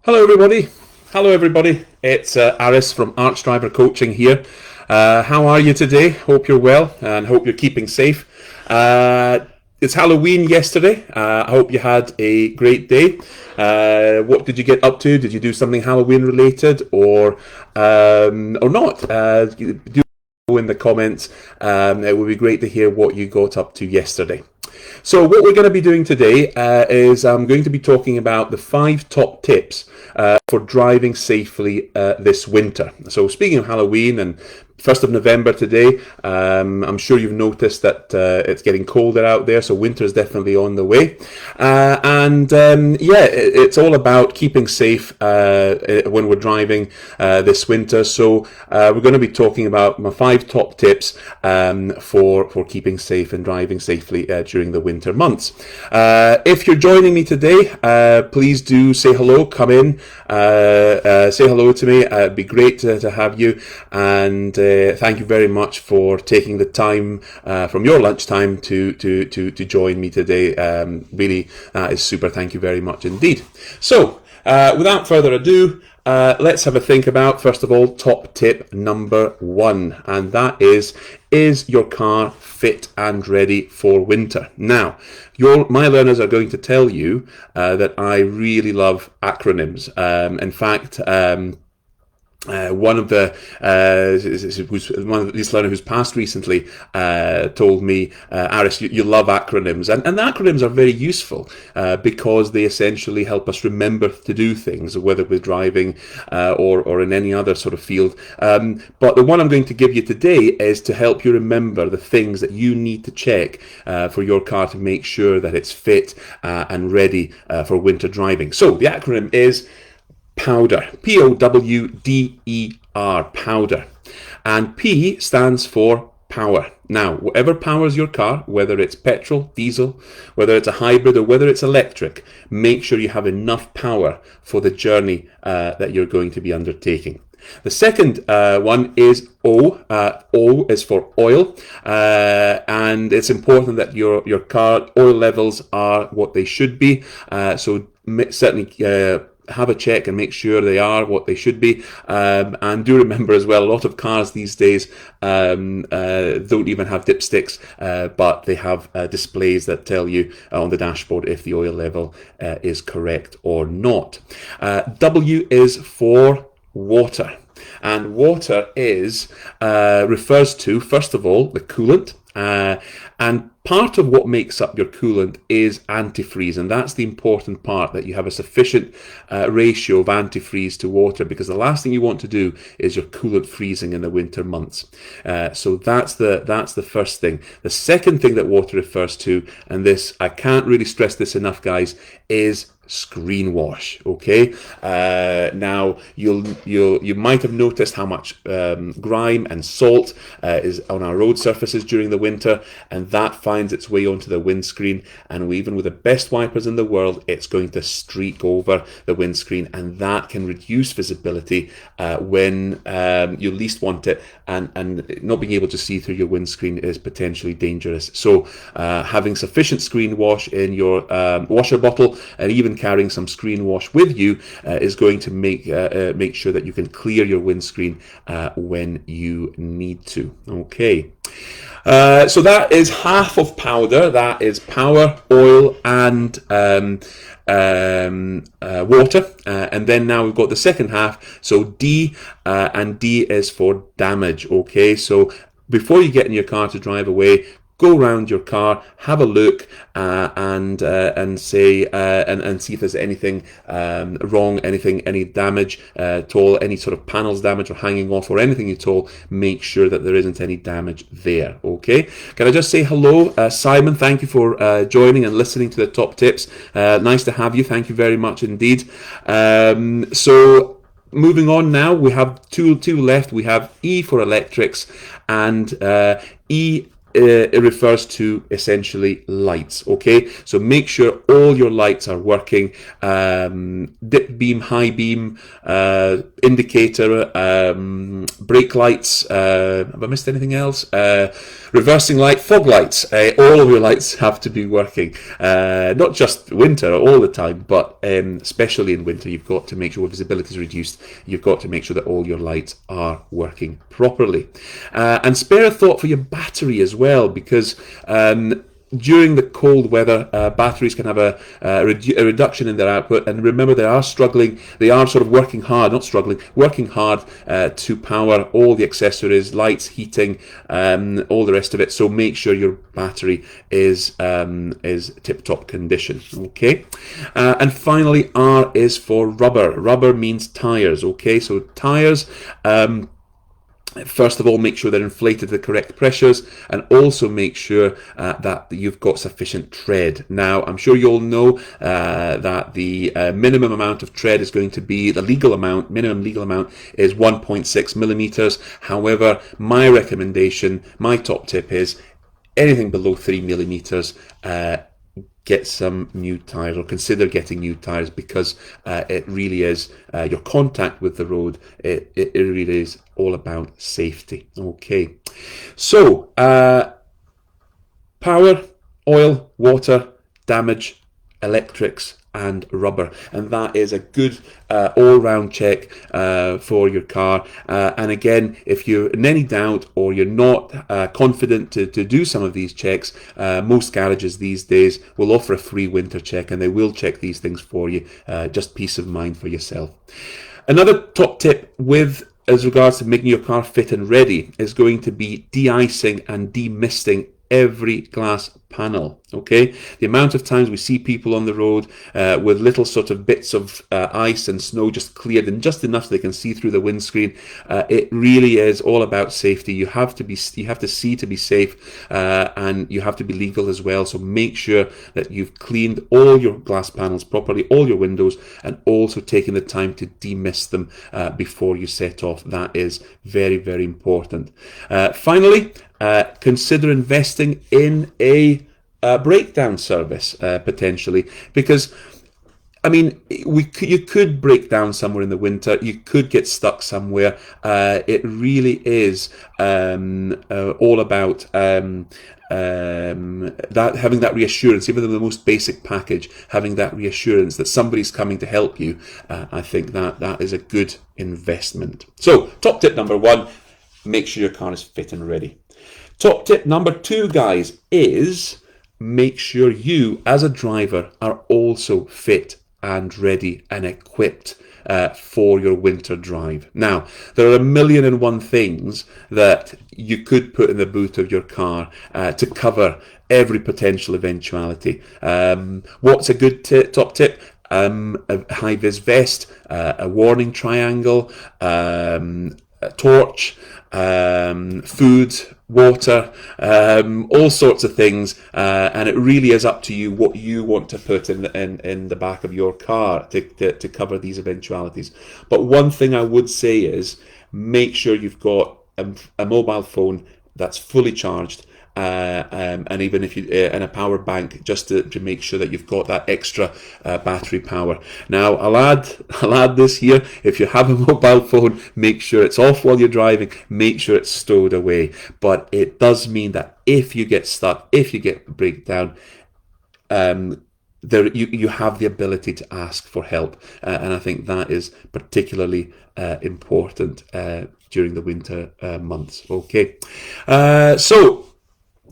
Hello, everybody. Hello, everybody. It's Aris from Arch Driver Coaching here. How are you today? Hope you're well and hope you're keeping safe. It's Halloween yesterday. I hope you had a great day. What did you get up to? Did you do something Halloween related or not? Do in the comments. It would be great to hear what you got up to yesterday. So what we're going to be doing today is I'm going to be talking about the 5 top tips for driving safely this winter. So speaking of Halloween and 1st of November today, I'm sure you've noticed that it's getting colder out there, so winter is definitely on the way. It's all about keeping safe when we're driving this winter. So we're going to be talking about my 5 top tips for keeping safe and driving safely during the winter months. If you're joining me today, please do say hello, come in, say hello to me. It'd be great to have you, and thank you very much for taking the time from your lunchtime to join me today. Really, that is super. Thank you very much indeed. So, without further ado, let's have a think about, first of all, top tip number 1, and that is your car fit and ready for winter? Now, my learners are going to tell you that I really love acronyms. In fact, one of these learners who's passed recently told me, Aris, you love acronyms, and acronyms are very useful because they essentially help us remember to do things, whether we're driving or in any other sort of field. But the one I'm going to give you today is to help you remember the things that you need to check for your car to make sure that it's fit and ready for winter driving. So the acronym is POWDER, P-O-W-D-E-R, powder. And P stands for power. Now, whatever powers your car, whether it's petrol, diesel, whether it's a hybrid or whether it's electric, make sure you have enough power for the journey that you're going to be undertaking. The second one is O. O is for oil, and it's important that your car oil levels are what they should be. So certainly have a check and make sure they are what they should be, and do remember as well, a lot of cars these days don't even have dipsticks, but they have displays that tell you on the dashboard if the oil level is correct or not. W is for water, and water refers to, first of all, the coolant, and part of what makes up your coolant is antifreeze, and that's the important part, that you have a sufficient ratio of antifreeze to water, because the last thing you want to do is your coolant freezing in the winter months. So that's the first thing. The second thing that water refers to, and this, I can't really stress this enough, guys, is screen wash. Okay, now you might have noticed how much grime and salt is on our road surfaces during the winter, and that finds its way onto the windscreen, and even with the best wipers in the world, it's going to streak over the windscreen, and that can reduce visibility when you least want it, and not being able to see through your windscreen is potentially dangerous. So having sufficient screen wash in your washer bottle, and even carrying some screen wash with you is going to make sure that you can clear your windscreen when you need to. Okay, so that is half of powder. That is power, oil, and water, and then now we've got the second half. So D, and D is for damage. Okay, so before you get in your car to drive away, go around your car, have a look, and see if there's anything wrong, any damage at all, any sort of panels damage or hanging off or anything at all. Make sure that there isn't any damage there. Okay, can I just say hello, Simon? Thank you for joining and listening to the top tips. Nice to have you. Thank you very much indeed. So moving on now, we have two left. We have E for electrics and E it refers to essentially lights. Okay, so make sure all your lights are working. Dip beam, high beam, indicator, brake lights. Have I missed anything else? Reversing light, fog lights. All of your lights have to be working. Not just winter, all the time, but especially in winter, you've got to make sure visibility is reduced. You've got to make sure that all your lights are working properly. And spare a thought for your battery as well, because during the cold weather, batteries can have a reduction in their output. And remember, they are struggling. They are sort of working hard, not struggling, working hard to power all the accessories, lights, heating, all the rest of it. So make sure your battery is tip-top condition. Okay. And finally, R is for rubber. Rubber means tires. Okay. So tires. First of all, make sure they're inflated to the correct pressures, and also make sure that you've got sufficient tread. Now, I'm sure you all know that the minimum amount of tread is going to be, the minimum legal amount is 1.6 millimeters. However, my recommendation, my top tip is anything below 3 millimeters, get some new tires, or consider getting new tires, because it really is your contact with the road. It really is all about safety. Okay, so power, oil, water, damage, electrics, and rubber, and that is a good all-round check for your car. And again, if you're in any doubt or you're not confident to do some of these checks, most garages these days will offer a free winter check, and they will check these things for you. Just peace of mind for yourself. Another top tip as regards to making your car fit and ready is going to be de-icing and demisting every glass panel. Okay, the amount of times we see people on the road with little sort of bits of ice and snow just cleared and just enough so they can see through the windscreen. It really is all about safety. You have to see to be safe, and you have to be legal as well. So make sure that you've cleaned all your glass panels properly, all your windows, and also taking the time to demist them before you set off. That is very, very important. Finally, consider investing in a breakdown service potentially, because I mean, you could break down somewhere in the winter. You could get stuck somewhere. It really is all about that, having that reassurance, even though the most basic package, having that reassurance that somebody's coming to help you. I think that is a good investment. So, top tip number 1, make sure your car is fit and ready. Top tip number 2, guys, is make sure you, as a driver, are also fit and ready and equipped for your winter drive. Now, there are 1,000,001 things that you could put in the boot of your car to cover every potential eventuality. What's a good top tip? A high-vis vest, a warning triangle, a torch, food, water, all sorts of things, and it really is up to you what you want to put in the back of your car to cover these eventualities. But one thing I would say is make sure you've got a mobile phone that's fully charged, and even if you and a power bank, just to make sure that you've got that extra battery power. Now, I'll add this here: if you have a mobile phone, make sure it's off while you're driving. Make sure it's stowed away. But it does mean that if you get stuck, if you get a breakdown, you have the ability to ask for help, and I think that is particularly important during the winter months. Okay, so.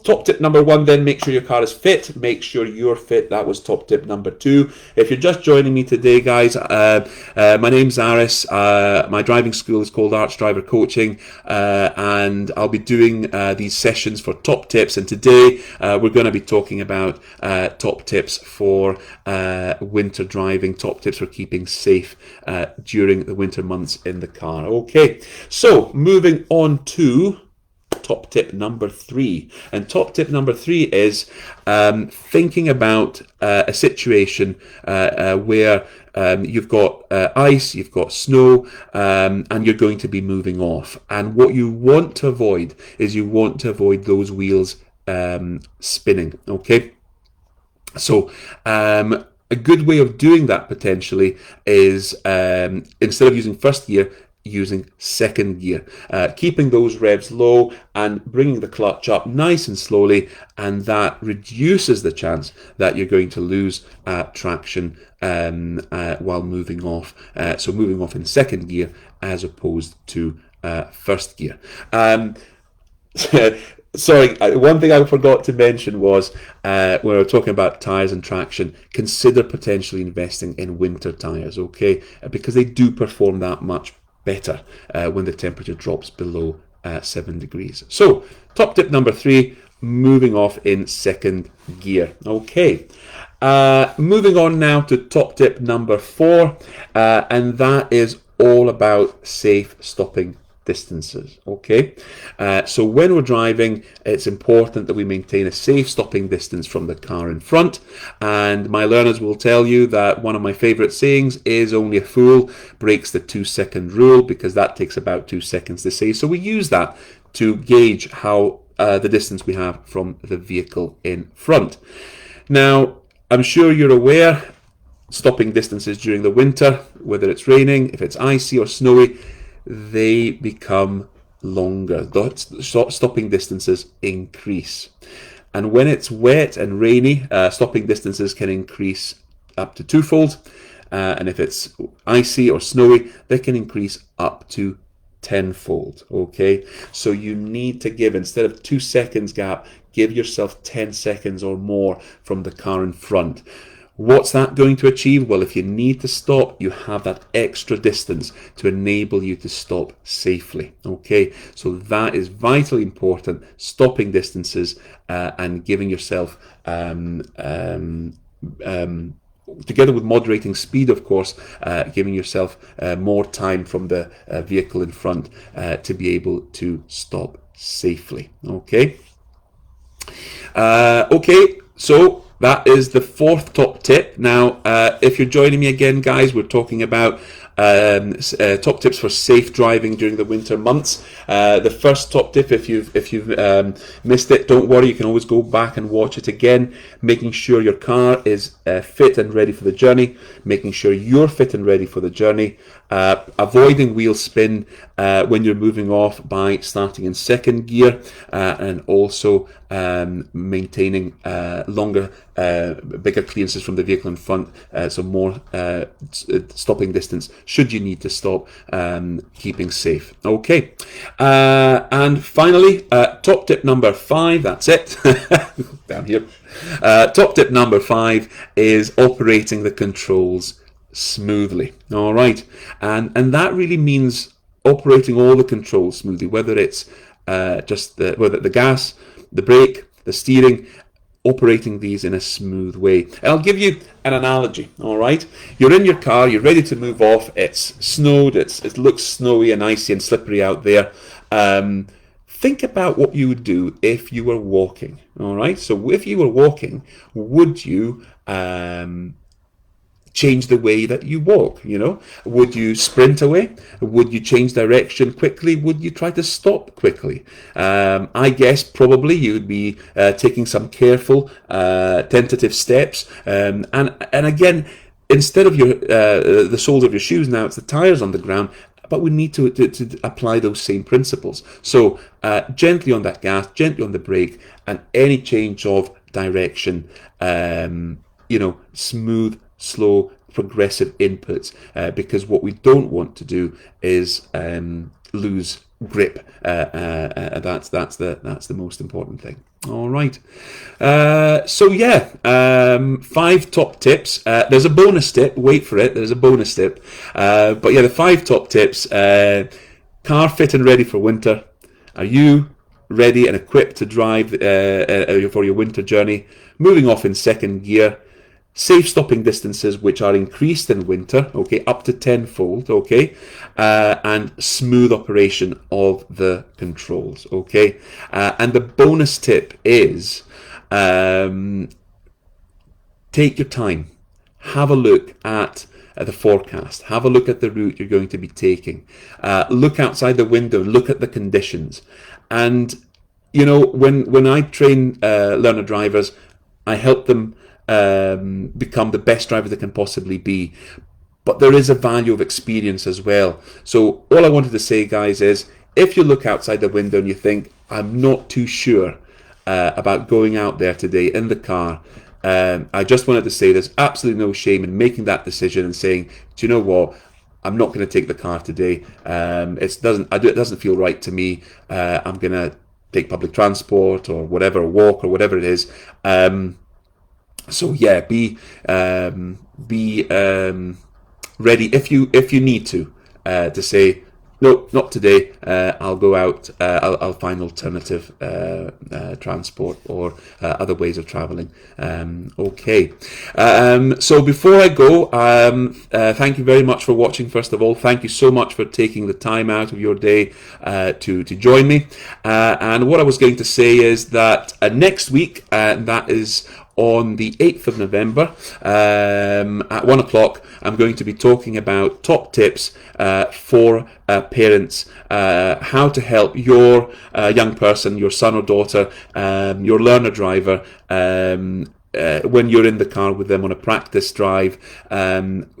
Top tip number 1, then, make sure your car is fit. Make sure you're fit. That was top tip number 2. If you're just joining me today, guys, my name's Aris. My driving school is called Arch Driver Coaching, and I'll be doing these sessions for top tips. And today we're going to be talking about top tips for winter driving, top tips for keeping safe during the winter months in the car. Okay, so moving on to top tip number 3. And top tip number 3 is thinking about a situation where you've got ice, you've got snow, and you're going to be moving off. And what you want to avoid is those wheels spinning. Okay, so a good way of doing that potentially is instead of using first gear, using second gear, keeping those revs low and bringing the clutch up nice and slowly, and that reduces the chance that you're going to lose traction while moving off. So moving off in second gear as opposed to first gear. Sorry, one thing I forgot to mention was when we were talking about tyres and traction, consider potentially investing in winter tyres, okay? Because they do perform that much better when the temperature drops below 7 degrees. So, top tip number 3, moving off in second gear. Okay. Moving on now to top tip number 4, and that is all about safe stopping distances. Okay, so when we're driving, it's important that we maintain a safe stopping distance from the car in front, and my learners will tell you that one of my favorite sayings is only a fool breaks the 2-second rule, because that takes about 2 seconds to say. So we use that to gauge how the distance we have from the vehicle in front. Now, I'm sure you're aware, stopping distances during the winter, whether it's raining, if it's icy or snowy, they become longer. The stopping distances increase. And when it's wet and rainy, stopping distances can increase up to 2-fold. And if it's icy or snowy, they can increase up to 10-fold. Okay, so you need to give, instead of 2 seconds gap, give yourself 10 seconds or more from the car in front. What's that going to achieve? Well, if you need to stop, you have that extra distance to enable you to stop safely. Okay, so that is vitally important, stopping distances and giving yourself, together with moderating speed, of course, giving yourself more time from the vehicle in front to be able to stop safely. Okay. Okay, so that is the 4th top tip. Now, if you're joining me again, guys, we're talking about top tips for safe driving during the winter months. The first top tip, if you've missed it, don't worry, you can always go back and watch it again. Making sure your car is fit and ready for the journey, making sure you're fit and ready for the journey, avoiding wheel spin when you're moving off by starting in second gear, and also maintaining longer, bigger clearances from the vehicle in front, so more stopping distance should you need to stop, keeping safe. Okay, and finally, top tip number 5, that's it, down here. Top tip number 5 is operating the controls smoothly. All right, and that really means operating all the controls smoothly, whether it's just whether the gas, the brake, the steering, operating these in a smooth way. And I'll give you an analogy. All right, you're in your car, you're ready to move off. It's snowed. It looks snowy and icy and slippery out there. Think about what you would do if you were walking. All right, so if you were walking, would you change the way that you walk? You know, would you sprint away? Would you change direction quickly? Would you try to stop quickly? I guess probably you would be taking some careful, tentative steps. And again, instead of your the soles of your shoes, now it's the tires on the ground. But we need to apply those same principles. So gently on that gas, gently on the brake, and any change of direction, smooth, slow, progressive inputs, because what we don't want to do is lose grip. That's the most important thing. All right. So yeah, 5 top tips. There's a bonus tip. Wait for it. There's a bonus tip. But yeah, the 5 top tips. Car fit and ready for winter. Are you ready and equipped to drive for your winter journey? Moving off in second gear. Safe stopping distances, which are increased in winter, okay, up to 10-fold, okay, and smooth operation of the controls, okay. And the bonus tip is take your time, have a look at the forecast, have a look at the route you're going to be taking, look outside the window, look at the conditions, and you know, when I train learner drivers, I help them become the best driver they can possibly be. But there is a value of experience as well. So all I wanted to say, guys, is if you look outside the window and you think, I'm not too sure about going out there today in the car, I just wanted to say there's absolutely no shame in making that decision and saying, do you know what? I'm not going to take the car today. It doesn't feel right to me. I'm going to take public transport or whatever, a walk or whatever it is. So yeah, be ready if you need to say, no, not today. I'll go out. I'll find alternative transport or other ways of travelling. Okay. So before I go, thank you very much for watching. First of all, thank you so much for taking the time out of your day to join me. And what I was going to say is that next week, that is on the 8th of November at 1 o'clock, I'm going to be talking about top tips for parents, how to help your young person, your son or daughter, your learner driver, when you're in the car with them on a practice drive,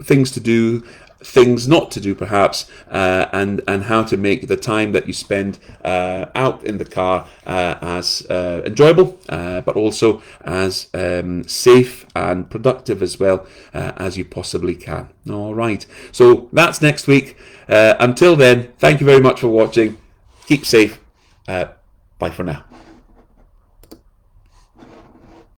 things to do, things not to do perhaps, and how to make the time that you spend out in the car as enjoyable, but also as safe and productive as well as you possibly can. All right, so that's next week. Until then, thank you very much for watching. Keep safe. Bye for now.